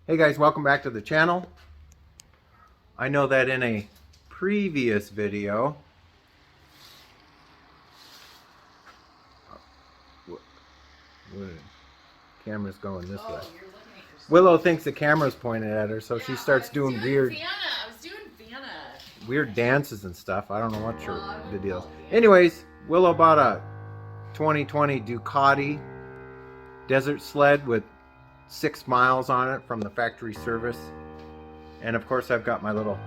Hey guys, welcome back to the channel. I know that in a previous video, camera's going this way. Willow thinks the camera's pointed at her, so she starts doing weird dances and stuff. I don't know what the deal is. Anyways, Willow bought a 2020 Ducati desert sled with 6 miles on it from the factory service. And of course I've got my little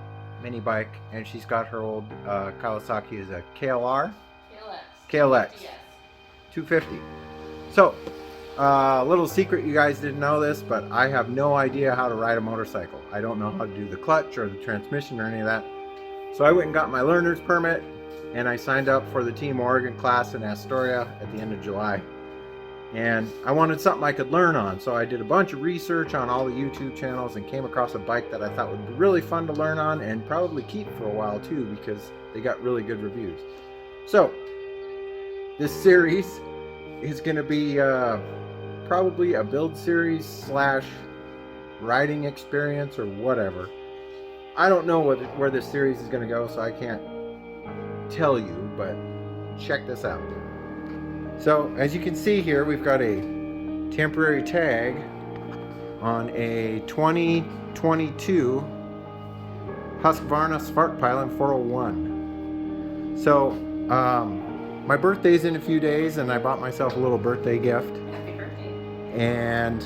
mini bike, and she's got her old Kawasaki is a KLX 250. So little secret, you guys didn't know this, but I have no idea how to ride a motorcycle. I don't know how to do the clutch or the transmission or any of that. So I went and got my learner's permit, and I signed up for the Team Oregon class in Astoria at the end of July. And I wanted something I could learn on, so I did a bunch of research on all the YouTube channels and came across a bike that I thought would be really fun to learn on and probably keep for a while too, because they got really good reviews. So this series is going to be probably a build series slash riding experience or whatever. I don't know where this series is going to go, so I can't tell you, but check this out. So as you can see here, we've got a temporary tag on a 2022 Husqvarna Svartpilen 401. So my birthday's in a few days, and I bought myself a little birthday gift. Happy birthday. And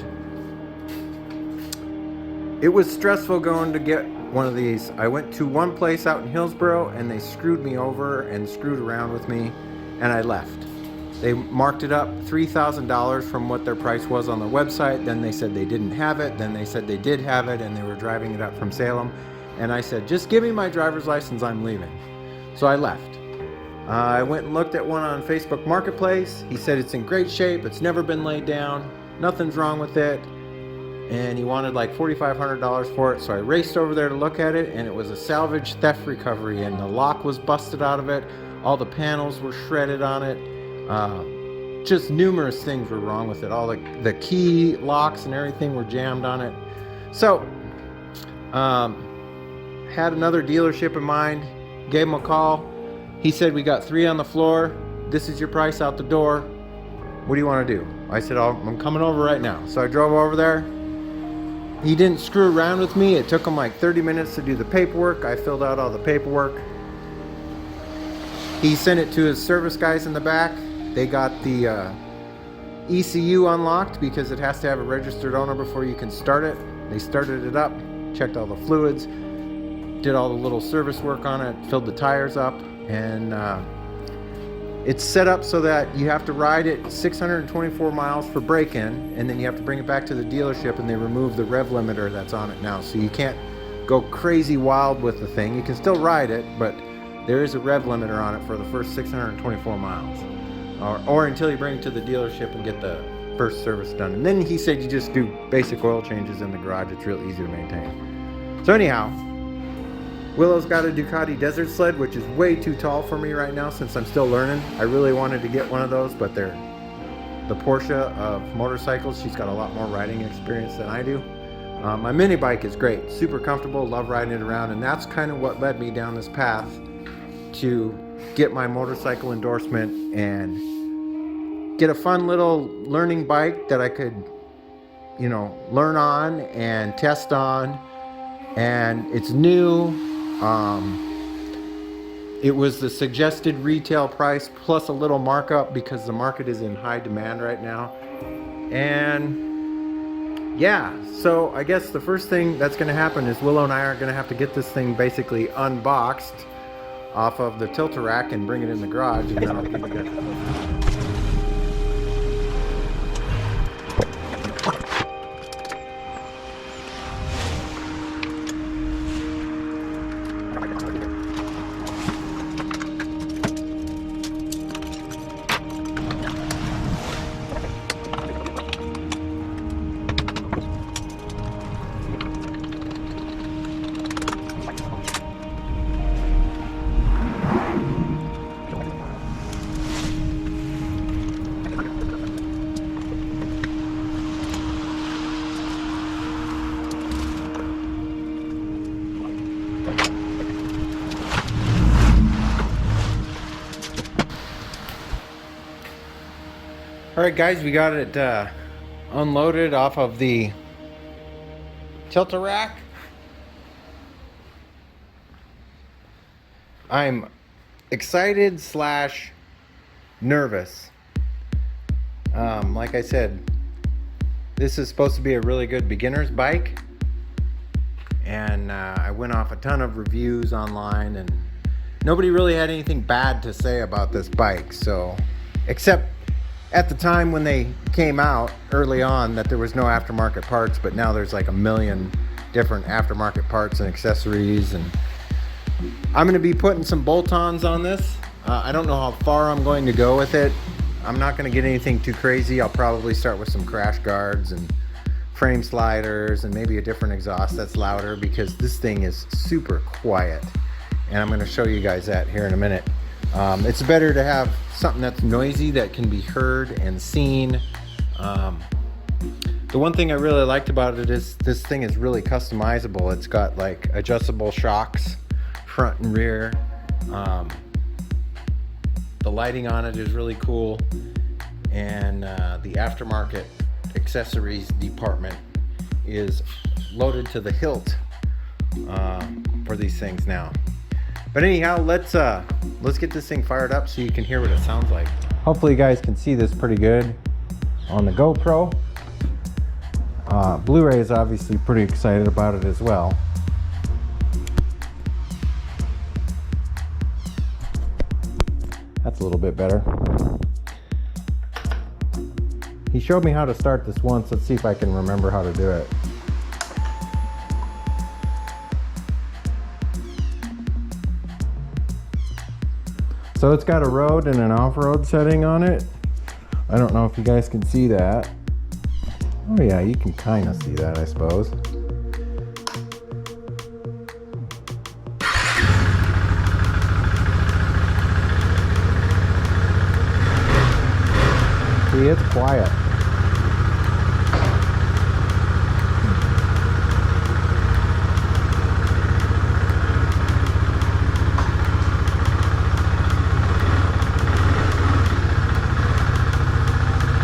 it was stressful going to get one of these. I went to one place out in Hillsboro, and they screwed me over and screwed around with me, and I left. They marked it up $3,000 from what their price was on the website. Then they said they didn't have it. Then they said they did have it, and they were driving it up from Salem. And I said, just give me my driver's license, I'm leaving. So I left. I went and looked at one on Facebook Marketplace. He said it's in great shape, it's never been laid down, nothing's wrong with it. And he wanted like $4,500 for it. So I raced over there to look at it, and it was a salvage theft recovery, and the lock was busted out of it. All the panels were shredded on it. Just numerous things were wrong with it. All the key locks and everything were jammed on it. So had another dealership in mind, gave him a call. He said, we got 3 on the floor, this is your price out the door, what do you want to do? I said, I'm coming over right now. So I drove over there. He didn't screw around with me. It took him like 30 minutes to do the paperwork. I filled out all the paperwork. He sent it to his service guys in the back. They got the ECU unlocked because it has to have a registered owner before you can start it. They started it up, checked all the fluids, did all the little service work on it, filled the tires up, and it's set up so that you have to ride it 624 miles for break-in, and then you have to bring it back to the dealership, and they remove the rev limiter that's on it now. So you can't go crazy wild with the thing. You can still ride it, but there is a rev limiter on it for the first 624 miles. Or until you bring it to the dealership and get the first service done. And then he said you just do basic oil changes in the garage. It's real easy to maintain. So anyhow, Willow's got a Ducati desert sled, which is way too tall for me right now since I'm still learning. I really wanted to get one of those, but they're the Porsche of motorcycles. She's got a lot more riding experience than I do. My mini bike is great, super comfortable, love riding it around, and that's kind of what led me down this path to get my motorcycle endorsement and get a fun little learning bike that I could, learn on and test on. And it's new. It was the suggested retail price plus a little markup because the market is in high demand right now. And yeah, so I guess the first thing that's going to happen is Willow and I are going to have to get this thing basically unboxed off of the tilter rack and bring it in the garage, and then I'll give you guys Alright guys, we got it unloaded off of the tilter rack. I'm excited slash nervous. Like I said, this is supposed to be a really good beginner's bike, and I went off a ton of reviews online and nobody really had anything bad to say about this bike. So, except at the time when they came out early on that there was no aftermarket parts, but now there's like a million different aftermarket parts and accessories. And I'm going to be putting some bolt-ons on this. I don't know how far I'm going to go with it. I'm not going to get anything too crazy. I'll probably start with some crash guards and frame sliders and maybe a different exhaust that's louder, because this thing is super quiet. And I'm going to show you guys that here in a minute. It's better to have something that's noisy that can be heard and seen. The one thing I really liked about it is this thing is really customizable. It's got like adjustable shocks, front and rear. The lighting on it is really cool, and the aftermarket accessories department is loaded to the hilt for these things now. But anyhow, let's get this thing fired up so you can hear what it sounds like. Hopefully you guys can see this pretty good on the GoPro. Blu-ray is obviously pretty excited about it as well. That's a little bit better. He showed me how to start this once. Let's see if I can remember how to do it. So it's got a road and an off-road setting on it. I don't know if you guys can see that. Oh yeah, you can kind of see that, I suppose. See, it's quiet.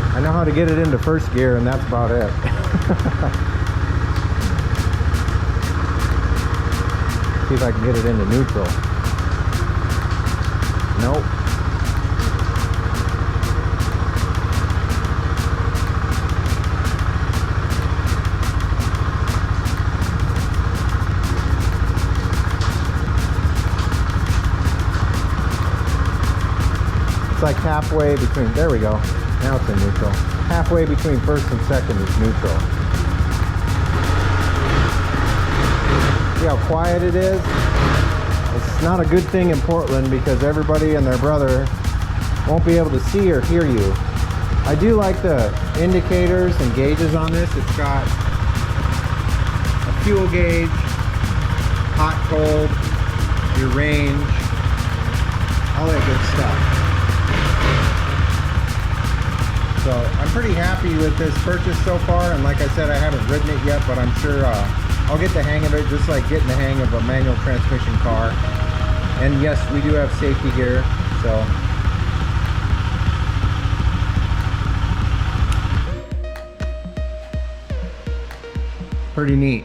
I know how to get it into first gear, and that's about it. See if I can get it into neutral. Nope. It's like halfway between, there we go. Now it's in neutral. Halfway between first and second is neutral. See how quiet it is? It's not a good thing in Portland because everybody and their brother won't be able to see or hear you. I do like the indicators and gauges on this. It's got a fuel gauge, hot, cold, your range, all that good stuff. So I'm pretty happy with this purchase so far, and like I said, I haven't ridden it yet, but I'm sure I'll get the hang of it, just like getting the hang of a manual transmission car. And yes, we do have safety gear, so. Pretty neat.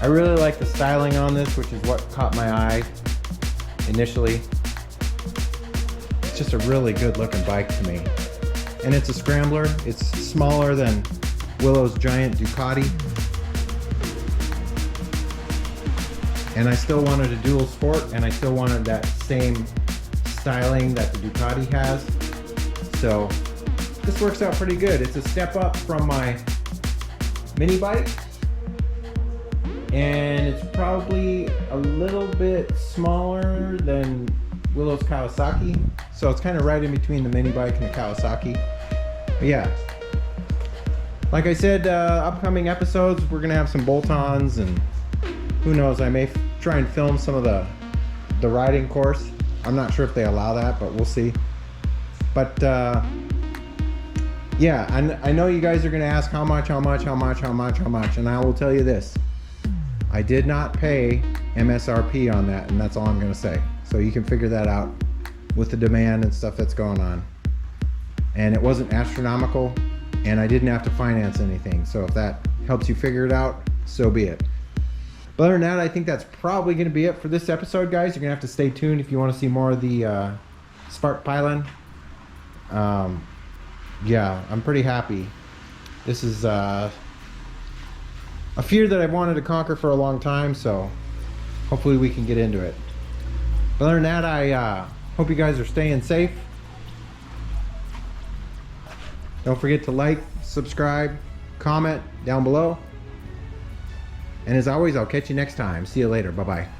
I really like the styling on this, which is what caught my eye initially. It's just a really good looking bike to me. And it's a scrambler. It's smaller than Willow's giant Ducati. And I still wanted a dual sport, and I still wanted that same styling that the Ducati has. So this works out pretty good. It's a step up from my mini bike. And it's probably a little bit smaller than Willow's Kawasaki, so it's kind of right in between the mini bike and the Kawasaki. But yeah, like I said, upcoming episodes we're gonna have some bolt-ons, and who knows, I may try and film some of the the riding course. I'm not sure if they allow that, but we'll see. But yeah, I know you guys are gonna ask how much, and I will tell you this. I did not pay MSRP on that, and that's all I'm gonna say. So you can figure that out with the demand and stuff that's going on. And it wasn't astronomical, and I didn't have to finance anything. So if that helps you figure it out, so be it. But other than that, I think that's probably gonna be it for this episode, guys. You're gonna have to stay tuned if you wanna see more of the Svartpilen. Yeah, I'm pretty happy. This is a fear that I've wanted to conquer for a long time, so hopefully we can get into it. But other than that, I hope you guys are staying safe. Don't forget to like, subscribe, comment down below. And as always, I'll catch you next time. See you later. Bye-bye.